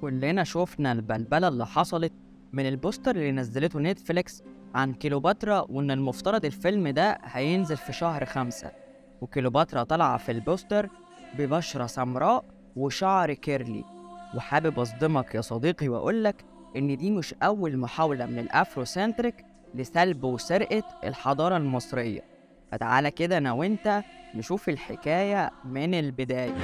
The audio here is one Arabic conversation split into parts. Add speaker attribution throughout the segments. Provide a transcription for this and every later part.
Speaker 1: كلنا شفنا البلبلة اللي حصلت من البوستر اللي نزلته نتفليكس عن كيلوباترا، وإن المفترض الفيلم ده هينزل في شهر 5. وكيلوباترا طالعة في البوستر ببشرة سمراء وشعر كيرلي. وحابب أصدمك يا صديقي وأقولك إن دي مش أول محاولة من الأفروسنتريك لسلب وسرقة الحضارة المصرية. فتعالى كده أنا وإنت نشوف الحكاية من البداية.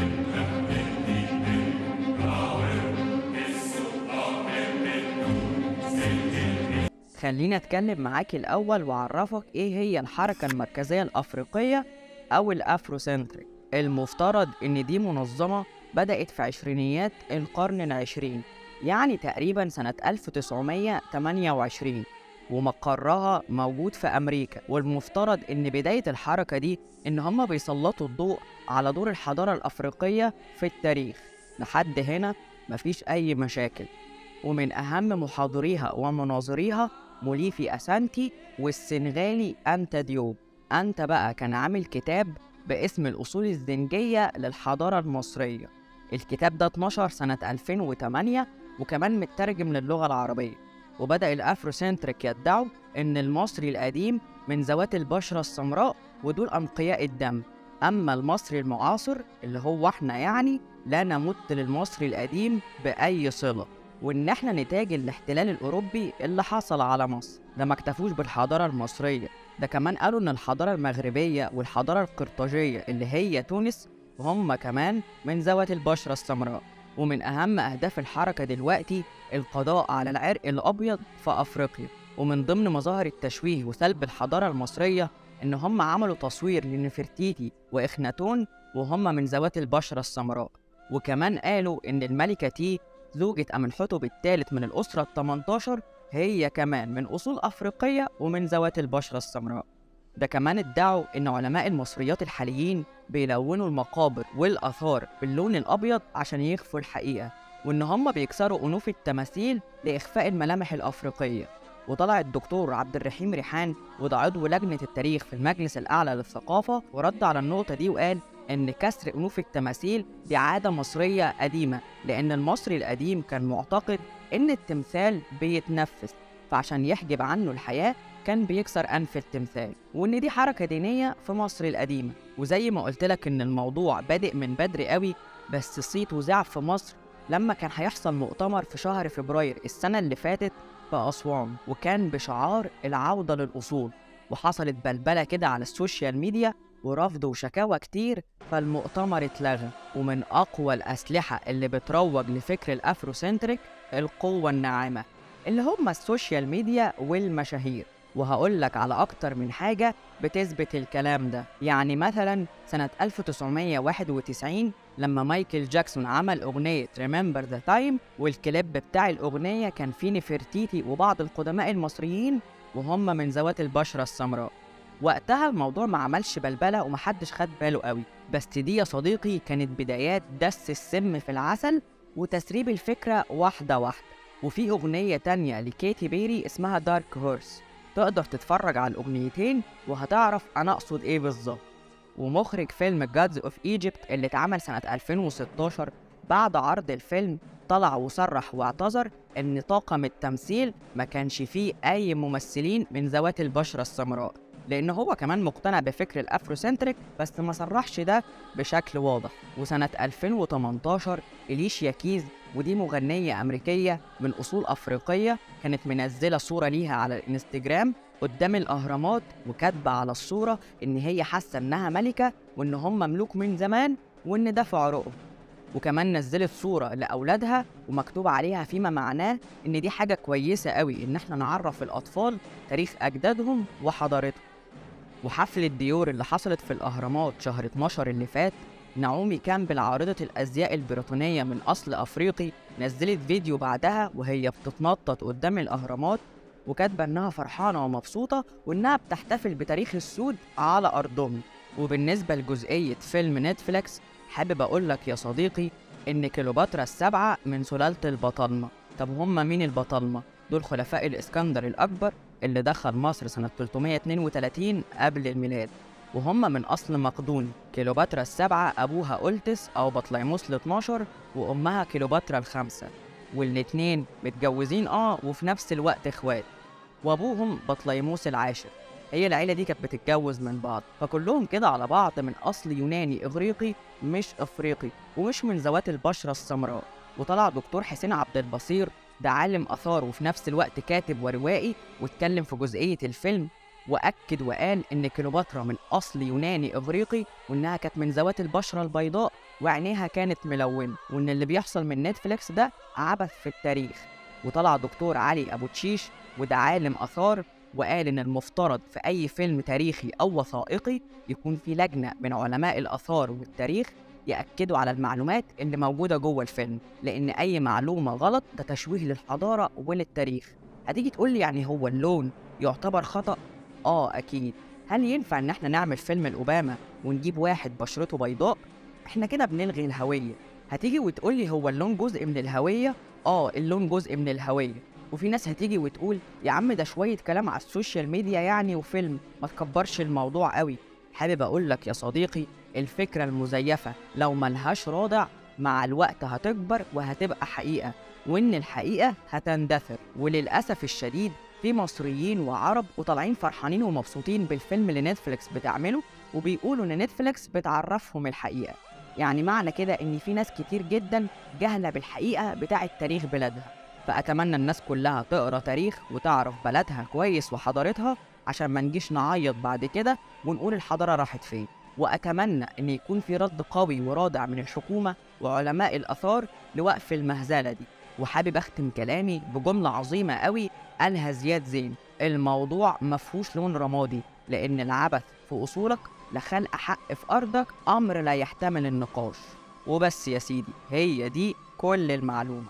Speaker 1: خليني أتكلم معاك الأول وأعرفك إيه هي الحركة المركزية الأفريقية أو الأفروسنتريك. المفترض إن دي منظمة بدأت في عشرينيات القرن العشرين، يعني تقريبا سنة 1928، ومقرها موجود في أمريكا. والمفترض إن بداية الحركة دي إن هما بيسلطوا الضوء على دور الحضارة الأفريقية في التاريخ. لحد هنا مفيش أي مشاكل. ومن أهم محاضريها ومناظريها موليفي أسانتي والسنغالي أنتا ديوب. أنتا بقى كان عامل كتاب باسم الأصول الزنجية للحضارة المصرية. الكتاب ده اتنشر سنة 2008 وكمان مترجم للغة العربية. وبدأ الأفروسنتريك يدعوا إن المصري القديم من ذوات البشرة السمراء ودول أنقياء الدم، أما المصري المعاصر اللي هو إحنا يعني لا نمت للمصري القديم بأي صلة، وإن إحنا نتاج الاحتلال الأوروبي اللي حصل على مصر. ده ما اكتفوش بالحضارة المصرية، ده كمان قالوا إن الحضارة المغربية والحضارة القرطاجية اللي هي تونس هم كمان من ذوات البشرة السمراء. ومن أهم أهداف الحركة دلوقتي القضاء على العرق الأبيض في أفريقيا. ومن ضمن مظاهر التشويه وسلب الحضارة المصرية إن هم عملوا تصوير لنفرتيتي وإخناتون وهم من ذوات البشرة السمراء. وكمان قالوا إن الملكة تي زوجة أمنحتب الثالث من الأسرة ال18 هي كمان من أصول أفريقية ومن ذوات البشرة السمراء. ده كمان ادعوا إن علماء المصريات الحاليين بيلونوا المقابر والآثار باللون الأبيض عشان يخفوا الحقيقة، وإن هم بيكسروا أنوف التماثيل لإخفاء الملامح الأفريقية. وطلع الدكتور عبد الرحيم ريحان وده عضو لجنة التاريخ في المجلس الأعلى للثقافة ورد على النقطة دي وقال إن كسر أنوف التماثيل دي عادة مصرية قديمة، لأن المصري القديم كان معتقد إن التمثال بيتنفس، فعشان يحجب عنه الحياة كان بيكسر أنف التمثال، وإن دي حركة دينية في مصر القديمة. وزي ما قلتلك إن الموضوع بادئ من بدري قوي، بس صيت وزعق في مصر لما كان هيحصل مؤتمر في شهر فبراير السنة اللي فاتت في أسوان، وكان بشعار العودة للأصول. وحصلت بلبلة كده على السوشيال ميديا ورفض وشكاوى كتير، فالمؤتمر اتلغى. ومن أقوى الأسلحة اللي بتروج لفكر الأفروسنتريك القوة الناعمة اللي هم السوشيال ميديا والمشاهير. وهقولك على أكتر من حاجة بتثبت الكلام ده. يعني مثلا سنة 1991 لما مايكل جاكسون عمل أغنية Remember the Time، والكليب بتاع الأغنية كان فيه نفرتيتي وبعض القدماء المصريين وهم من ذوات البشرة السمراء. وقتها الموضوع ما عملش بلبلة ومحدش خد باله قوي، بس دي يا صديقي كانت بدايات دس السم في العسل وتسريب الفكرة واحدة واحدة. وفي أغنية تانية لكيتي بيري اسمها دارك هورس، تقدر تتفرج على الأغنيتين وهتعرف أنا أقصد إيه بالظبط. ومخرج فيلم Gods of Egypt اللي اتعمل سنة 2016 بعد عرض الفيلم طلع وصرح واعتذر إن طاقم التمثيل ما كانش فيه أي ممثلين من ذوات البشرة السمراء، لأن هو كمان مقتنع بفكر الأفروسنتريك بس ما صرحش ده بشكل واضح. وسنة 2018 إليشيا كيز، ودي مغنية أمريكية من أصول أفريقية، كانت منزلة صورة ليها على الإنستجرام قدام الأهرامات وكاتبة على الصورة إن هي حاسة إنها ملكة وإن هم مملوك من زمان وإن ده في عروقهم. وكمان نزلت صورة لأولادها ومكتوب عليها فيما معناه إن دي حاجة كويسة قوي إن إحنا نعرف الأطفال تاريخ أجدادهم وحضارتهم. وحفلة ديور اللي حصلت في الأهرامات شهر 12 اللي فات، نعومي كامبل عارضة الأزياء البريطانية من أصل أفريقي نزلت فيديو بعدها وهي بتتنطط قدام الأهرامات وكاتبة إنها فرحانة ومبسوطة وإنها بتحتفل بتاريخ السود على أرضهم. وبالنسبة لجزئية فيلم نتفليكس، حابب أقولك يا صديقي إن كليوباترا السبعة من سلالة البطالمة. طب هم مين البطالمة؟ دول خلفاء الإسكندر الأكبر اللي دخل مصر سنة 332 قبل الميلاد، وهم من أصل مقدوني. كليوباترا السبعة أبوها أولتس أو بطليموس ال12 وأمها كليوباترا الخامسة. والاتنين متجوزين وفي نفس الوقت اخوات، وابوهم بطليموس العاشر. هي العيلة دي كانت بتتجوز من بعض، فكلهم كده على بعض من أصل يوناني إغريقي مش أفريقي، ومش من ذوات البشرة السمراء. وطلع دكتور حسين عبد البصير، ده عالم آثار وفي نفس الوقت كاتب وروائي، واتكلم في جزئية الفيلم وأكد وقال إن كليوباترا من أصل يوناني إغريقي، وإنها كانت من ذوات البشرة البيضاء وعينيها كانت ملونة، وإن اللي بيحصل من نتفليكس ده عبث في التاريخ. وطلع دكتور علي أبو تشيش، وده عالم آثار، وقال إن المفترض في أي فيلم تاريخي أو وثائقي يكون في لجنة من علماء الآثار والتاريخ يأكدوا على المعلومات اللي موجودة جوه الفيلم، لأن أي معلومة غلط ده تشويه للحضارة وللتاريخ. هتيجي تقولي يعني هو اللون يعتبر خطأ؟ أكيد. هل ينفع إن احنا نعمل فيلم الأوباما ونجيب واحد بشرته بيضاء؟ احنا كده بنلغي الهوية. هتيجي وتقولي هو اللون جزء من الهوية؟ اللون جزء من الهوية. وفي ناس هتيجي وتقول يا عم ده شوية كلام على السوشيال ميديا يعني وفيلم، ما تكبرش الموضوع قوي. حابب أقولك يا صديقي، الفكرة المزيفة لو ملهاش رادع مع الوقت هتكبر وهتبقى حقيقة، وإن الحقيقة هتندثر. وللأسف الشديد في مصريين وعرب وطالعين فرحانين ومبسوطين بالفيلم اللي نتفليكس بتعمله، وبيقولوا إن نتفليكس بتعرفهم الحقيقة. يعني معنى كده إن في ناس كتير جدا جهلة بالحقيقة بتاعة تاريخ بلادها. فأتمنى الناس كلها تقرأ تاريخ وتعرف بلدها كويس وحضارتها، عشان ما نجيش نعيط بعد كده ونقول الحضارة راحت فين. وأتمنى إن يكون في رد قوي ورادع من الحكومة وعلماء الآثار لوقف المهزلة دي. وحابب أختم كلامي بجملة عظيمة قوي قالها زياد زين: الموضوع مفهوش لون رمادي، لأن العبث في أصولك لخلق حق في أرضك أمر لا يحتمل النقاش. وبس يا سيدي، هي دي كل المعلومة.